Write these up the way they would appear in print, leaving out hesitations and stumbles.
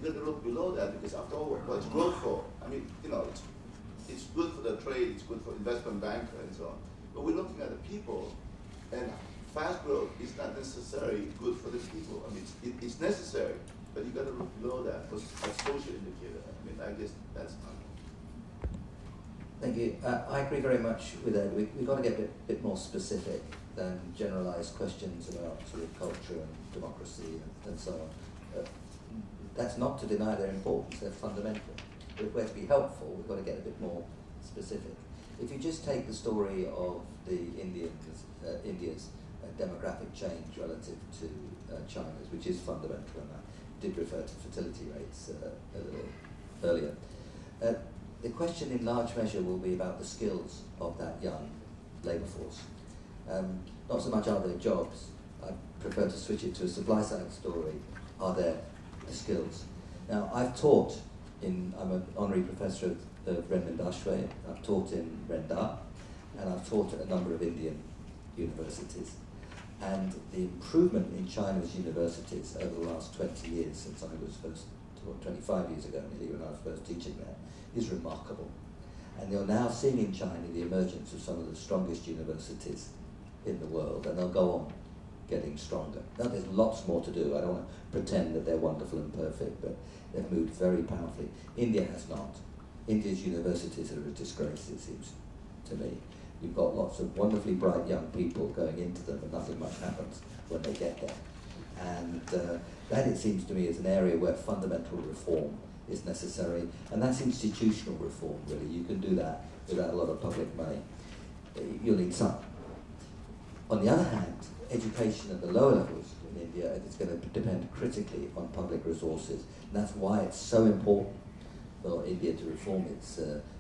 you got to look below that, because after all, what's growth for? I mean, you know, it's good for the trade, it's good for investment banker and so on. But we're looking at the people, and fast growth is not necessarily good for the people. I mean, it's necessary, but you got to look below that for a social indicator. I mean, I guess that's not. Thank you. I agree very much with Ed. We've got to get a bit more specific than generalised questions about sort of culture and democracy and so on. That's not to deny their importance, they're fundamental. But if we're to be helpful, we've got to get a bit more specific. If you just take the story of the India's demographic change relative to China's, which is fundamental, and I did refer to fertility rates earlier. The question in large measure will be about the skills of that young labour force. Not so much are there jobs, I prefer to switch it to a supply side story. Are there the skills? Now, I've taught I'm an honorary professor of Renmin Dashwe, I've taught in Renda, and I've taught at a number of Indian universities. And the improvement in China's universities over the last 20 years, since I was first, 25 years ago nearly, when I was first teaching there, is remarkable. And you're now seeing in China the emergence of some of the strongest universities in the world, and they'll go on getting stronger. Now there's lots more to do. I don't want to pretend that they're wonderful and perfect, but they've moved very powerfully. India has not. India's universities are a disgrace, it seems to me. You've got lots of wonderfully bright young people going into them, and nothing much happens when they get there. And that, it seems to me, is an area where fundamental reform is necessary, and that's institutional reform, really. You can do that without a lot of public money. You'll need some. On the other hand, education at the lower levels in India is going to depend critically on public resources, and that's why it's so important for India to reform its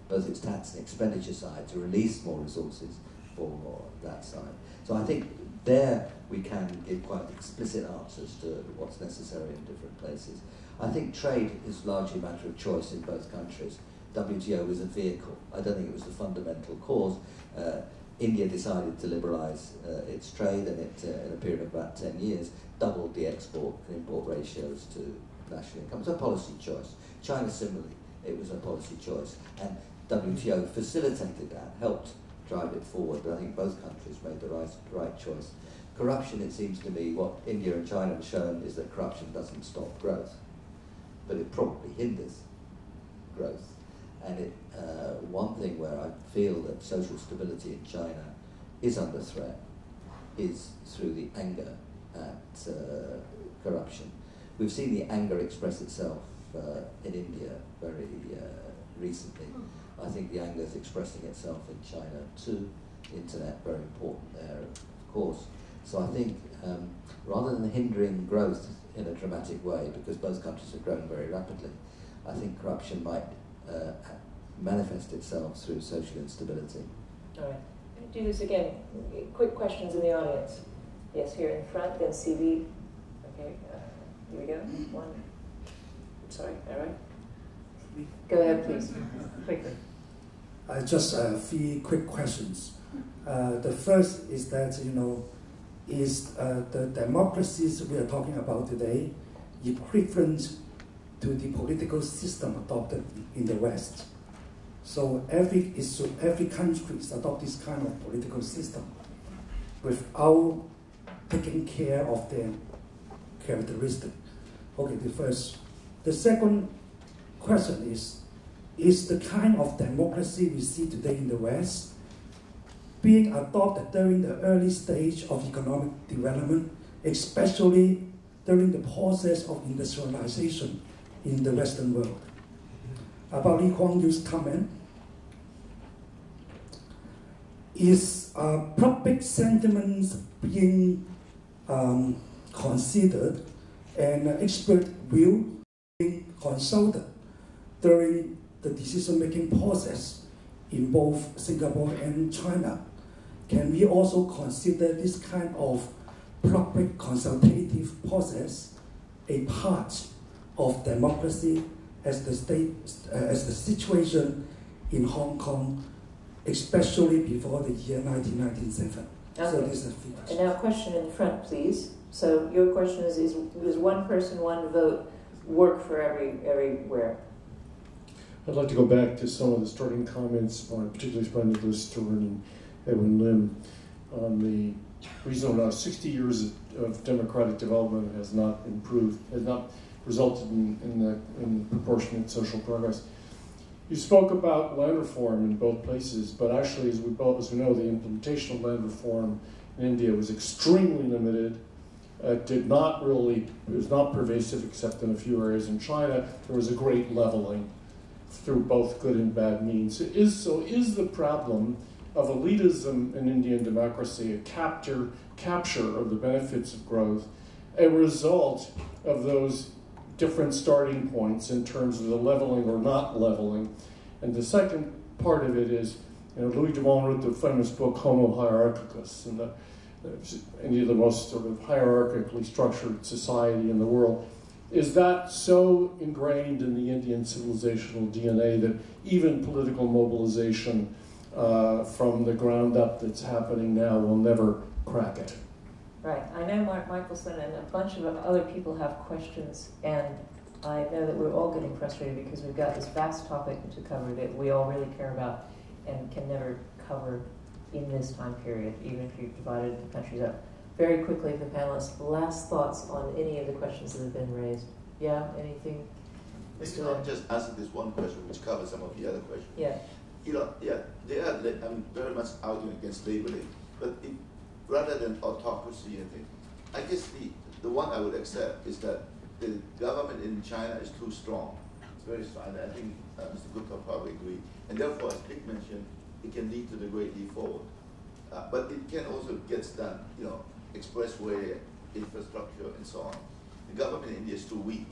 both its tax and expenditure side, to release more resources for that side. So I think there we can give quite explicit answers to what's necessary in different places. I think trade is largely a matter of choice in both countries. WTO was a vehicle. I don't think it was the fundamental cause. India decided to liberalise its trade, and it, in a period of about 10 years, doubled the export and import ratios to national income. It was a policy choice. China, similarly, it was a policy choice. And WTO facilitated that, helped drive it forward, but I think both countries made the right choice. Corruption, it seems to me, what India and China have shown is that corruption doesn't stop growth, but it probably hinders growth. And one thing where I feel that social stability in China is under threat is through the anger at corruption. We've seen the anger express itself in India very recently. I think the anger is expressing itself in China too. Internet, very important there, of course. So I think rather than hindering growth in a dramatic way, because both countries have grown very rapidly, I think corruption might manifest itself through social instability. All right. Do this again. Quick questions in the audience. Yes, here in front, then CV. Okay, here we go. One. Sorry, all right. Go ahead, please. Quickly. Just 3 quick questions. The first is that, is the democracies we are talking about today equivalent to the political system adopted in the West? So every country adopt this kind of political system without taking care of their characteristic. Okay, the first. The second question is the kind of democracy we see today in the West being adopted during the early stage of economic development, especially during the process of industrialization in the Western world? About Lee Kuan Yew's comment, is public sentiments being considered and expert view being consulted during the decision-making process in both Singapore and China? Can we also consider this kind of public consultative process a part of democracy as the situation in Hong Kong, especially before the year 1997? Okay. So this is and now a question in front, please. So your question is one person, one vote work for everywhere. I'd like to go back to some of the starting comments by particularly Panellists and Edwin Lim on the reason why 60 years of democratic development has not improved, has not resulted in proportionate social progress. You spoke about land reform in both places, but actually, as we know, the implementation of land reform in India was extremely limited. It was not pervasive except in a few areas. In China, there was a great leveling through both good and bad means. Is the problem of elitism in Indian democracy a capture of the benefits of growth, a result of those different starting points in terms of the leveling or not leveling? And the second part of it is, Louis Dumont wrote the famous book Homo Hierarchicus, and India, the most sort of hierarchically structured society in the world. Is that so ingrained in the Indian civilizational DNA that even political mobilization from the ground up that's happening now will never crack it? Right. I know Mark Michelson and a bunch of other people have questions, and I know that we're all getting frustrated because we've got this vast topic to cover that we all really care about and can never cover in this time period, even if you've divided the countries up. Very quickly, the panelists, last thoughts on any of the questions that have been raised. Yeah, anything? I'll just answer this one question, which covers some of the other questions. Yeah. I'm very much arguing against labeling, but rather than autocracy and things, I guess the one I would accept is that the government in China is too strong. It's very strong, and I think Mr. Gupta probably agree. And therefore, as Nick mentioned, it can lead to the Great Leap Forward. But it can also get done, expressway, infrastructure, and so on. The government in India is too weak.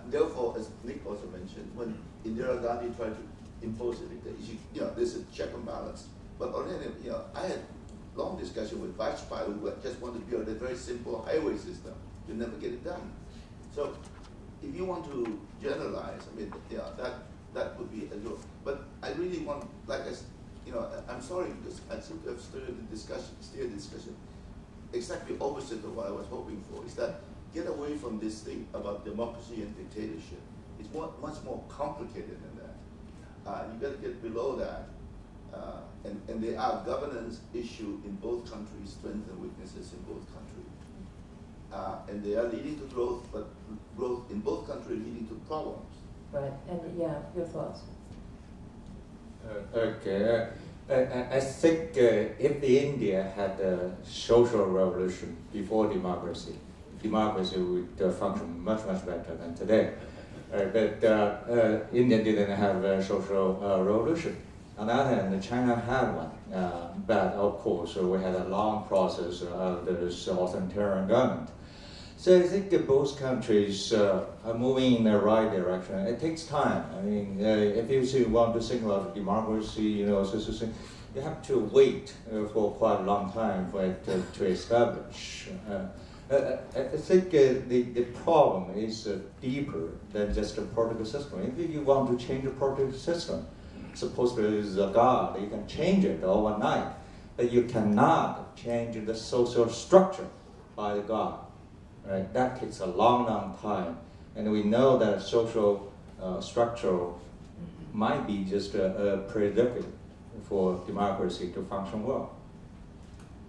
Therefore, as Nick also mentioned, when Indira Gandhi tried to impose it, there's a check and balance. But on the other hand, I had long discussion with Vajpayee, who just wanted to build a very simple highway system. You never get it done. So, if you want to generalize, that would be a joke. But I really want, I'm sorry because I seem to have steered the discussion exactly opposite of what I was hoping for, is that get away from this thing about democracy and dictatorship. It's much more complicated than that. You got to get below that. And there are governance issues in both countries, strengths and weaknesses in both countries. And they are leading to growth, but growth in both countries leading to problems. Right, and your thoughts? Okay, I think if India had a social revolution before democracy would function much, much better than today. But India didn't have a social revolution. On the other hand, China had one. But of course, we had a long process of this authoritarian government. So I think that both countries are moving in the right direction. It takes time. I mean, if you want to think about democracy, you have to wait for quite a long time for it to establish. I think the problem is deeper than just a political system. If you want to change a political system, suppose there is a God, you can change it overnight, but you cannot change the social structure by the God. Right? That takes a long, long time. And we know that social structure might be just a prerequisite for democracy to function well.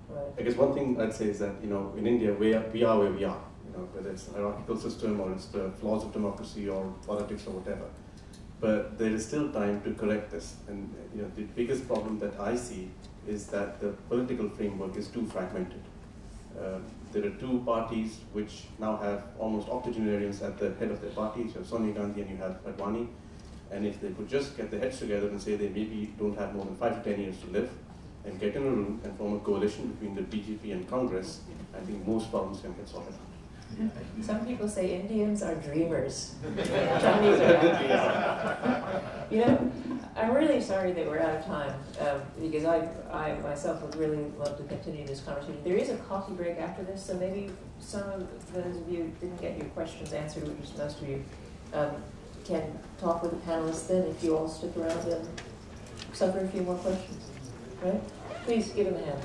Right. I guess one thing I'd say is that, in India, we are where we are, whether it's a hierarchical system or it's the flaws of democracy or politics or whatever. But there is still time to correct this. And the biggest problem that I see is that the political framework is too fragmented. There are two parties which now have almost octogenarians at the head of their parties. You have Sonia Gandhi and you have Advani. And if they could just get their heads together and say they maybe don't have more than 5 to 10 years to live, and get in a room and form a coalition between the BJP and Congress, I think most problems can get sorted out. Some people say Indians are dreamers. Chinese are. I'm really sorry that we're out of time because I myself would really love to continue this conversation. There is a coffee break after this, so maybe some of those of you didn't get your questions answered, which is most of you, can talk with the panelists then if you all stick around and suffer a few more questions. Right? Please give him a hand.